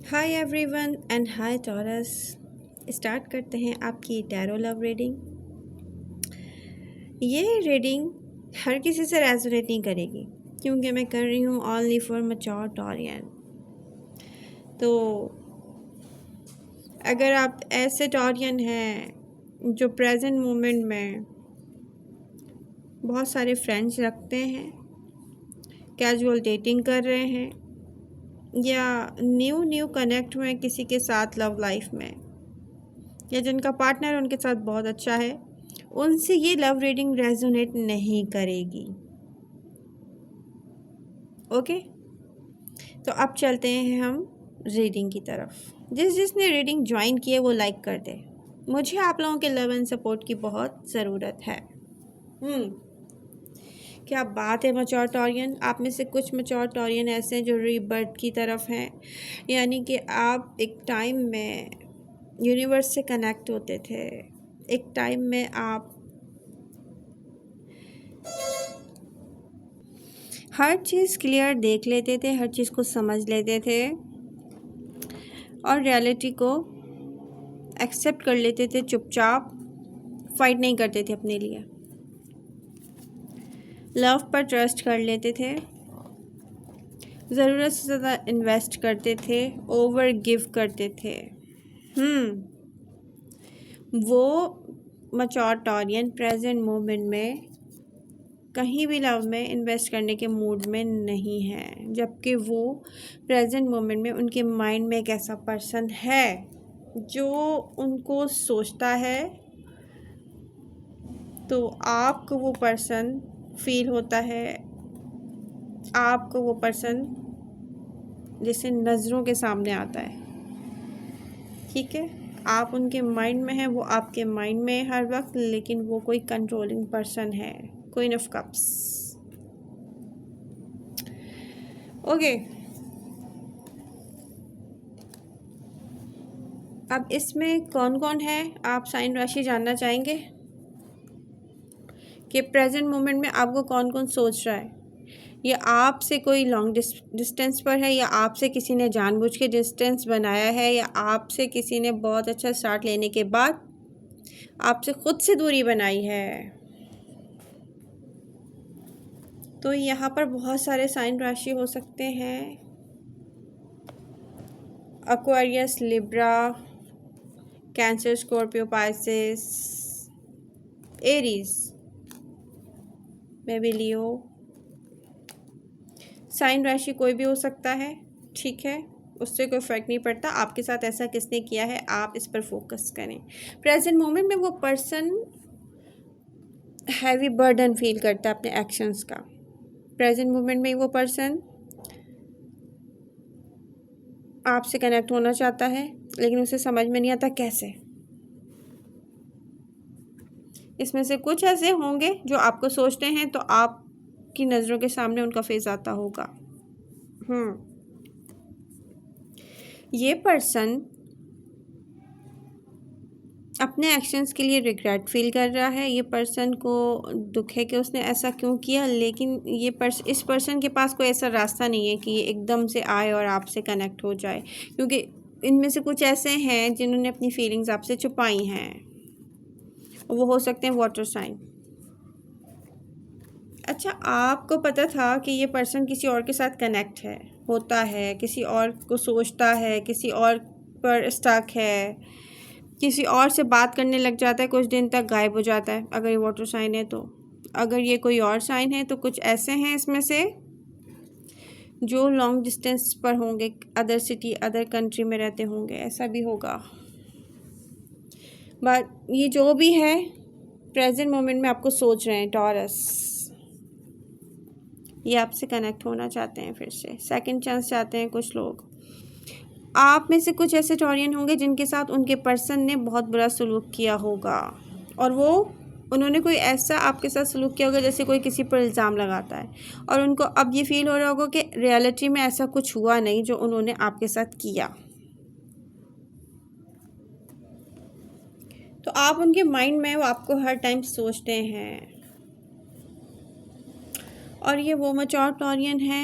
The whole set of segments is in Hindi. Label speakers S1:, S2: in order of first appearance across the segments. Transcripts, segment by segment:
S1: Hi everyone and hi taurus. Start करते हैं आपकी टैरो लव रीडिंग। ये रीडिंग हर किसी से रेजोनेट नहीं करेगी क्योंकि मैं कर रही हूँ ओनली फॉर मैच्योर टॉरियन। तो अगर आप ऐसे टॉरियन हैं जो प्रेजेंट मोमेंट में बहुत सारे फ्रेंड्स रखते हैं, कैजुअल डेटिंग कर रहे हैं या न्यू कनेक्ट हुए किसी के साथ लव लाइफ में, या जिनका पार्टनर उनके साथ बहुत अच्छा है, उनसे ये लव रीडिंग रेजोनेट नहीं करेगी। ओके, तो अब चलते हैं हम रीडिंग की तरफ। जिसने रीडिंग ज्वाइन की है वो लाइक कर दे। मुझे आप लोगों के लव एंड सपोर्ट की बहुत ज़रूरत है। क्या बात है मैच्योर टॉरियन। आप में से कुछ मैच्योर टॉरियन ऐसे हैं जो रीबर्थ की तरफ हैं, यानी कि आप एक टाइम में यूनिवर्स से कनेक्ट होते थे। एक टाइम में आप हर चीज़ क्लियर देख लेते थे, हर चीज़ को समझ लेते थे और रियलिटी को एक्सेप्ट कर लेते थे। चुपचाप फाइट नहीं करते थे अपने लिए, लव पर ट्रस्ट कर लेते थे, ज़रूरत से ज़्यादा इन्वेस्ट करते थे, ओवर गिव करते थे। वो मैच्योर टॉरियन प्रेजेंट मोमेंट में कहीं भी लव में इन्वेस्ट करने के मूड में नहीं है, जबकि वो प्रेजेंट मोमेंट में उनके माइंड में एक ऐसा पर्सन है जो उनको सोचता है। तो आपको वो पर्सन फील होता है, आपको वो पर्सन जैसे नज़रों के सामने आता है। ठीक है, आप उनके माइंड में हैं, वो आपके माइंड में है हर वक्त, लेकिन वो कोई कंट्रोलिंग पर्सन है। Queen of cups. ओके, अब इसमें कौन कौन है आप साइन राशि जानना चाहेंगे कि प्रेजेंट मोमेंट में आपको कौन कौन सोच रहा है। ये आपसे कोई लॉन्ग डिस्टेंस पर है, या आपसे किसी ने जानबूझ के डिस्टेंस बनाया है, या आपसे किसी ने बहुत अच्छा स्टार्ट लेने के बाद आपसे खुद से दूरी बनाई है। तो यहाँ पर बहुत सारे साइन राशि हो सकते हैं। Aquarius, Libra, Cancer, Scorpio, Pisces, Aries, may be Leo. Sign राशि कोई भी हो सकता है, ठीक है, उससे कोई फ़र्क नहीं पड़ता। आपके साथ ऐसा किसने किया है, आप इस पर फोकस करें। प्रेजेंट मोमेंट में वो पर्सन हैवी बर्डन फील करता है अपने एक्शंस का। प्रेजेंट मोमेंट में वो पर्सन आपसे कनेक्ट होना चाहता है, लेकिन उसे समझ में नहीं आता कैसे। इसमें से कुछ ऐसे होंगे जो आपको सोचते हैं तो आपकी नज़रों के सामने उनका फेस आता होगा। ये पर्सन अपने एक्शंस के लिए रिग्रेट फील कर रहा है। ये पर्सन को दुख है कि उसने ऐसा क्यों किया, लेकिन इस पर्सन के पास कोई ऐसा रास्ता नहीं है कि ये एकदम से आए और आपसे कनेक्ट हो जाए, क्योंकि इनमें से कुछ ऐसे हैं जिन्होंने अपनी फीलिंग्स आपसे छुपाई हैं। वो हो सकते हैं वाटर साइन। अच्छा, आपको पता था कि ये पर्सन किसी और के साथ कनेक्ट होता है, किसी और को सोचता है, किसी और पर स्टक है, किसी और से बात करने लग जाता है, कुछ दिन तक गायब हो जाता है अगर ये वाटर साइन है। तो अगर ये कोई और साइन है तो कुछ ऐसे हैं इसमें से जो लॉन्ग डिस्टेंस पर होंगे, अदर सिटी, अदर कंट्री में रहते होंगे, ऐसा भी होगा। बट ये जो भी है, प्रेजेंट मोमेंट में आपको सोच रहे हैं टॉरस। ये आपसे कनेक्ट होना चाहते हैं, फिर से सेकंड चांस चाहते हैं कुछ लोग। आप में से कुछ ऐसे टॉरियन होंगे जिनके साथ उनके पर्सन ने बहुत बुरा सलूक किया होगा, और उन्होंने कोई ऐसा आपके साथ सलूक किया होगा जैसे कोई किसी पर इल्ज़ाम लगाता है, और उनको अब ये फील हो रहा होगा कि रियलिटी में ऐसा कुछ हुआ नहीं जो उन्होंने आपके साथ किया। तो आप उनके माइंड में वो आपको हर टाइम सोचते हैं। और ये वो मैच्योर टॉरियन है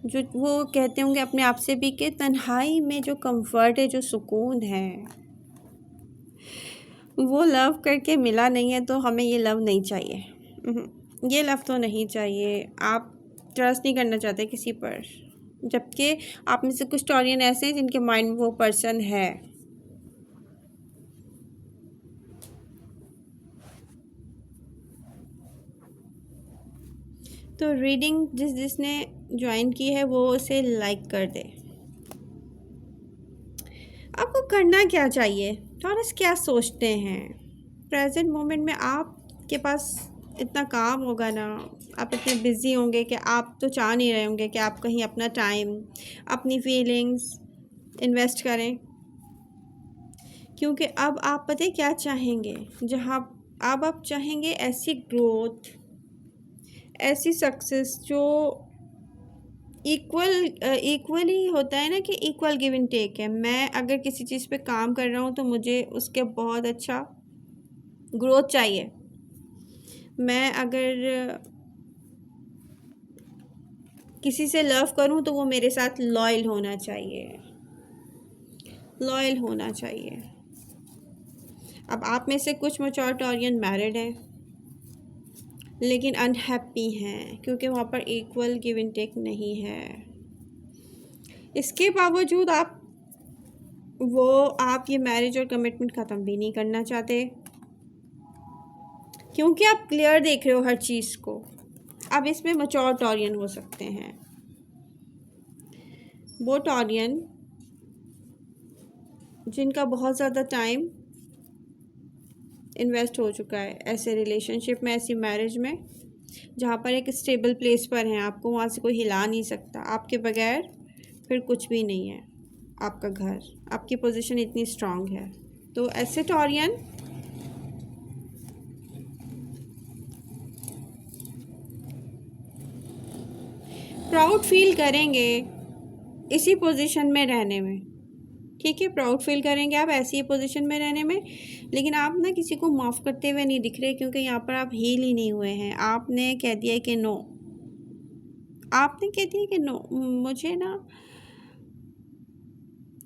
S1: जो वो कहते होंगे अपने आप से भी कि तन्हाई में जो कंफर्ट है, जो सुकून है, वो लव करके मिला नहीं है, तो हमें ये लव नहीं चाहिए। ये लव तो नहीं चाहिए। आप ट्रस्ट नहीं करना चाहते किसी पर, जबकि आप में से कुछ टॉरियन ऐसे हैं जिनके माइंड में वो पर्सन है। तो रीडिंग जिसने ज्वाइन की है वो उसे लाइक कर दे। आपको करना क्या चाहिए? टॉरस क्या सोचते हैं? प्रेजेंट मोमेंट में आपके पास इतना काम होगा ना, आप इतने बिज़ी होंगे कि आप तो चाह नहीं रहे होंगे कि आप कहीं अपना टाइम, अपनी फीलिंग्स इन्वेस्ट करें, क्योंकि अब आप पता है क्या चाहेंगे? जहाँ अब आप चाहेंगे ऐसी ग्रोथ, ऐसी सक्सेस जो इक्वली होता है ना, कि इक्वल गिव एंड टेक है। मैं अगर किसी चीज़ पे काम कर रहा हूँ तो मुझे उसके बहुत अच्छा ग्रोथ चाहिए। मैं अगर किसी से लव करूँ तो वो मेरे साथ लॉयल होना चाहिए, लॉयल होना चाहिए। अब आप में से कुछ मैच्योर टॉरियन मैरिड हैं लेकिन अनहैप्पी हैं, क्योंकि वहाँ पर इक्वल गिव एंड टेक नहीं है। इसके बावजूद आप ये मैरिज और कमिटमेंट ख़त्म भी नहीं करना चाहते, क्योंकि आप क्लियर देख रहे हो हर चीज़ को। अब इसमें मैच्योर टॉरियन हो सकते हैं, वो टॉरियन जिनका बहुत ज़्यादा टाइम इन्वेस्ट हो चुका है ऐसे रिलेशनशिप में, ऐसी मैरिज में, जहाँ पर एक स्टेबल प्लेस पर हैं, आपको वहाँ से कोई हिला नहीं सकता। आपके बगैर फिर कुछ भी नहीं है आपका घर, आपकी पोजीशन इतनी स्ट्रांग है। तो ऐसे टॉरियन प्राउड फील करेंगे इसी पोजीशन में रहने में, ठीक है? प्राउड फील करेंगे आप ऐसी ही पोजीशन में रहने में, लेकिन आप ना किसी को माफ़ करते हुए नहीं दिख रहे, क्योंकि यहाँ पर आप हील ही नहीं हुए हैं। आपने कह दिया कि नो, आपने कह दिया कि नो, मुझे ना,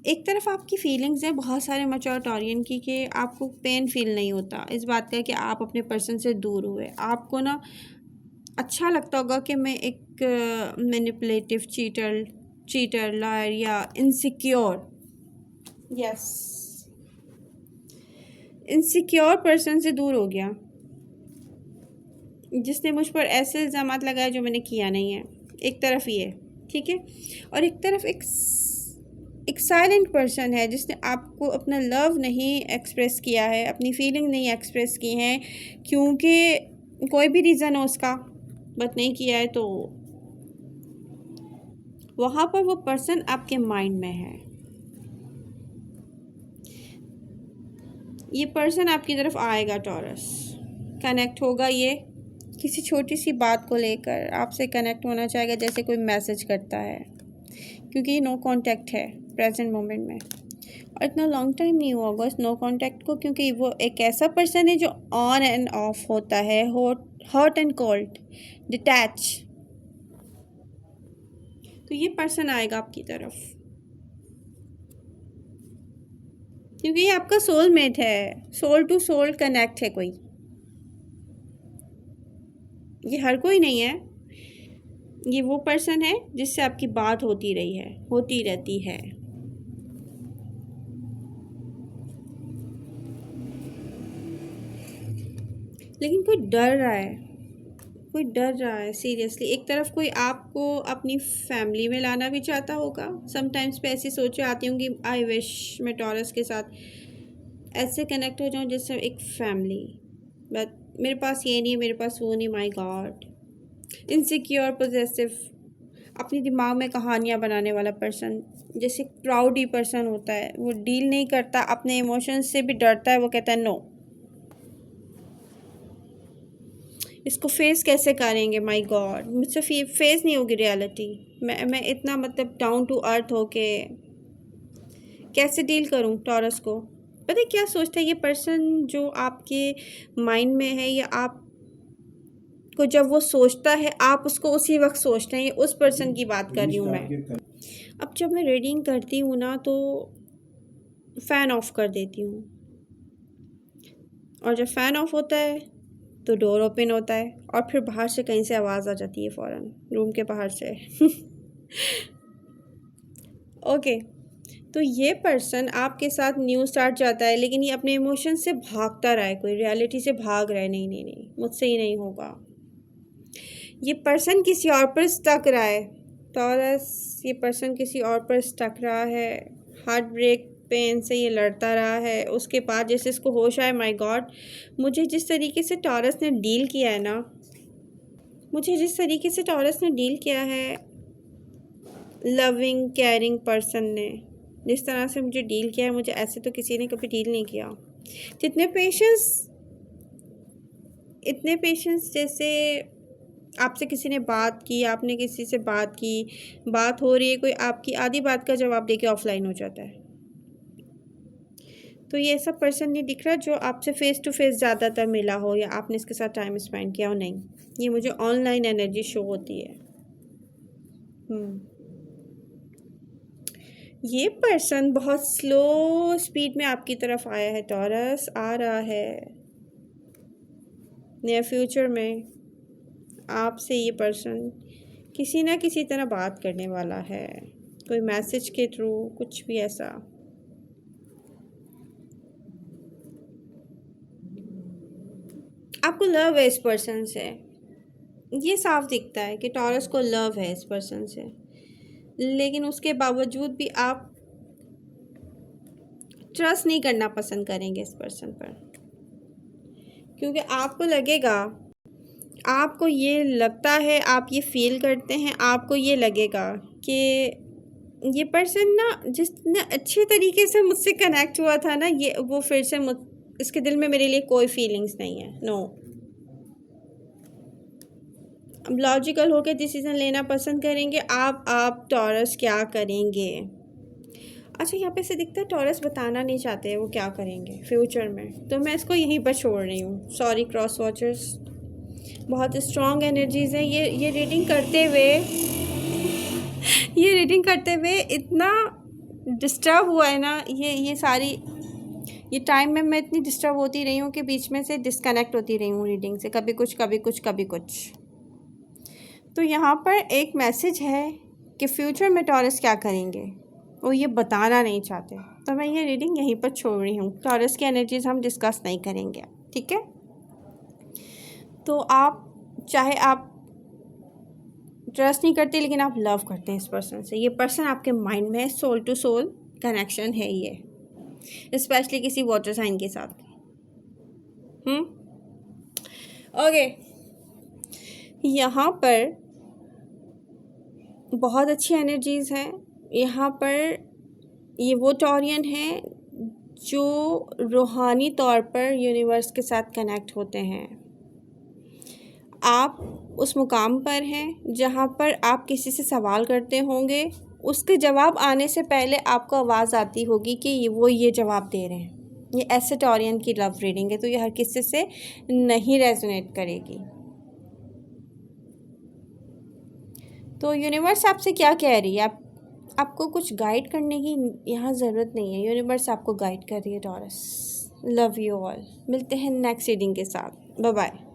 S1: एक तरफ आपकी फीलिंग्स हैं बहुत सारे मैच्योर टॉरियन की, कि आपको पेन फील नहीं होता इस बात का कि आप अपने पर्सन से दूर हुए। आपको ना अच्छा लगता होगा कि मैं एक मैनिपुलेटिव चीटर लायर या इनसिक्योर, यस, इनसिक्योर पर्सन से दूर हो गया, जिसने मुझ पर ऐसे इल्ज़ामात लगाए जो मैंने किया नहीं है। एक तरफ ये, ठीक है, और एक तरफ एक साइलेंट पर्सन है जिसने आपको अपना लव नहीं एक्सप्रेस किया है, अपनी फीलिंग नहीं एक्सप्रेस की हैं, क्योंकि कोई भी रीज़न हो उसका, बट नहीं किया है। तो वहाँ पर वो पर्सन आपके माइंड में है। ये पर्सन आपकी तरफ आएगा, टॉरस कनेक्ट होगा, ये किसी छोटी सी बात को लेकर आपसे कनेक्ट होना चाहेगा, जैसे कोई मैसेज करता है, क्योंकि ये नो कांटेक्ट है प्रेजेंट मोमेंट में, और इतना लॉन्ग टाइम नहीं हुआ होगा इस नो कांटेक्ट को, क्योंकि वो एक ऐसा पर्सन है जो ऑन एंड ऑफ होता है, हॉट एंड कोल्ड, डिटैच। तो ये पर्सन आएगा आपकी तरफ, क्योंकि ये आपका सोलमेट है, सोल टू सोल कनेक्ट है कोई, ये हर कोई नहीं है, ये वो पर्सन है जिससे आपकी बात होती रही है, होती रहती है। लेकिन कोई डर रहा है, कोई डर रहा है सीरियसली। एक तरफ कोई आपको अपनी फैमिली में लाना भी चाहता होगा। समटाइम्स पे ऐसी सोचें आती होंगी, आई विश मैं टॉरस के साथ ऐसे कनेक्ट हो जाऊँ जैसे एक फैमिली, बट मेरे पास ये नहीं, मेरे पास वो नहीं। माय गॉड, इनसिक्योर, पॉसेसिव, अपनी दिमाग में कहानियाँ बनाने वाला पर्सन, जैसे प्राउडी पर्सन होता है, वो डील नहीं करता, अपने इमोशंस से भी डरता है, वो कहता है नो, इसको फेस कैसे करेंगे? माय गॉड, मुझसे फेस नहीं होगी रियलिटी। मैं इतना मतलब डाउन टू अर्थ हो के कैसे डील करूं टॉरस को? पता है क्या सोचता है ये पर्सन जो आपके माइंड में है, या को जब वो सोचता है आप उसको उसी वक्त सोचते हैं, ये उस पर्सन की बात कर रही हूँ मैं। अब जब मैं रीडिंग करती हूँ ना तो फ़ैन ऑफ कर देती हूँ, और जब फ़ैन ऑफ होता है तो डोर ओपन होता है और फिर बाहर से कहीं से आवाज़ आ जाती है फ़ौरन, रूम के बाहर से। ओके, तो ये पर्सन आपके साथ न्यू स्टार्ट जाता है, लेकिन ये अपने इमोशन से भागता रहा है, कोई रियलिटी से भाग रहा है, नहीं नहीं नहीं मुझसे ही नहीं होगा। ये पर्सन किसी और पर स्टक रहा है टॉरस, ये पर्सन किसी और पर स्टक रहा है, हार्ट ब्रेक पेन से ये लड़ता रहा है। उसके बाद जैसे इसको होश आए, माय गॉड, मुझे जिस तरीके से टॉरस ने डील किया है ना, मुझे जिस तरीके से टॉरस ने डील किया है, लविंग केयरिंग पर्सन ने जिस तरह से मुझे डील किया है, मुझे ऐसे तो किसी ने कभी डील नहीं किया। इतने पेशेंस जैसे आपसे किसी ने बात की, आपने किसी से बात की, बात हो रही है, कोई आपकी आधी बात का जवाब देके ऑफलाइन हो जाता है। तो ये ऐसा पर्सन नहीं दिख रहा जो आपसे फेस टू फेस ज़्यादातर मिला हो या आपने इसके साथ टाइम स्पेंड किया हो, नहीं, ये मुझे ऑनलाइन एनर्जी शो होती है। ये पर्सन बहुत स्लो स्पीड में आपकी तरफ आया है टॉरस, आ रहा है नियर फ्यूचर में आपसे। ये पर्सन किसी ना किसी तरह बात करने वाला है, कोई मैसेज के थ्रू, कुछ भी ऐसा। आपको लव है इस पर्सन से, ये साफ दिखता है कि टॉरस को लव है इस पर्सन से, लेकिन उसके बावजूद भी आप ट्रस्ट नहीं करना पसंद करेंगे इस पर्सन पर, क्योंकि आपको लगेगा, आपको ये लगता है, आप ये फील करते हैं, आपको ये लगेगा कि ये पर्सन ना जितने अच्छे तरीके से मुझसे कनेक्ट हुआ था ना, ये वो फिर से इसके दिल में मेरे लिए कोई फीलिंग्स नहीं है, नो। अब लॉजिकल होकर डिसीजन लेना पसंद करेंगे आप टॉरस क्या करेंगे। अच्छा, यहाँ पे से दिखता है टॉरस बताना नहीं चाहते हैं वो क्या करेंगे फ्यूचर में, तो मैं इसको यहीं पर छोड़ रही हूँ। सॉरी क्रॉस वॉचर्स, बहुत स्ट्रॉन्ग एनर्जीज़ हैं। ये रीडिंग करते हुए इतना डिस्टर्ब हुआ है ना, ये टाइम में मैं इतनी डिस्टर्ब होती रही हूँ कि बीच में से डिस्कनेक्ट होती रही हूँ रीडिंग से, कभी कुछ कभी कुछ कभी कुछ। तो यहाँ पर एक मैसेज है कि फ्यूचर में टॉरस क्या करेंगे वो ये बताना नहीं चाहते, तो मैं ये रीडिंग यहीं पर छोड़ रही हूँ। टॉरस की एनर्जीज हम डिस्कस नहीं करेंगे, ठीक है। तो चाहे आप ट्रस्ट नहीं करते, लेकिन आप लव करते हैं इस पर्सन से। ये पर्सन आपके माइंड में है, सोल टू सोल कनेक्शन है ये, स्पेशली किसी वाटर साइन के साथ। ओके, यहाँ पर बहुत अच्छी एनर्जीज़ हैं। यहाँ पर ये वो टॉरियन हैं जो रूहानी तौर पर यूनिवर्स के साथ कनेक्ट होते हैं। आप उस मुकाम पर हैं जहाँ पर आप किसी से सवाल करते होंगे, उसके जवाब आने से पहले आपको आवाज़ आती होगी कि वो ये जवाब दे रहे हैं। ये ऐसे टॉरियन की लव रीडिंग है, तो ये हर किसी से नहीं रेजोनेट करेगी। तो यूनिवर्स आपसे क्या कह रही है, आपको कुछ गाइड करने की यहाँ ज़रूरत नहीं है, यूनिवर्स आपको गाइड कर रही है टॉरस। लव यू ऑल, मिलते हैं नेक्स्ट रीडिंग के साथ, बाय बाय।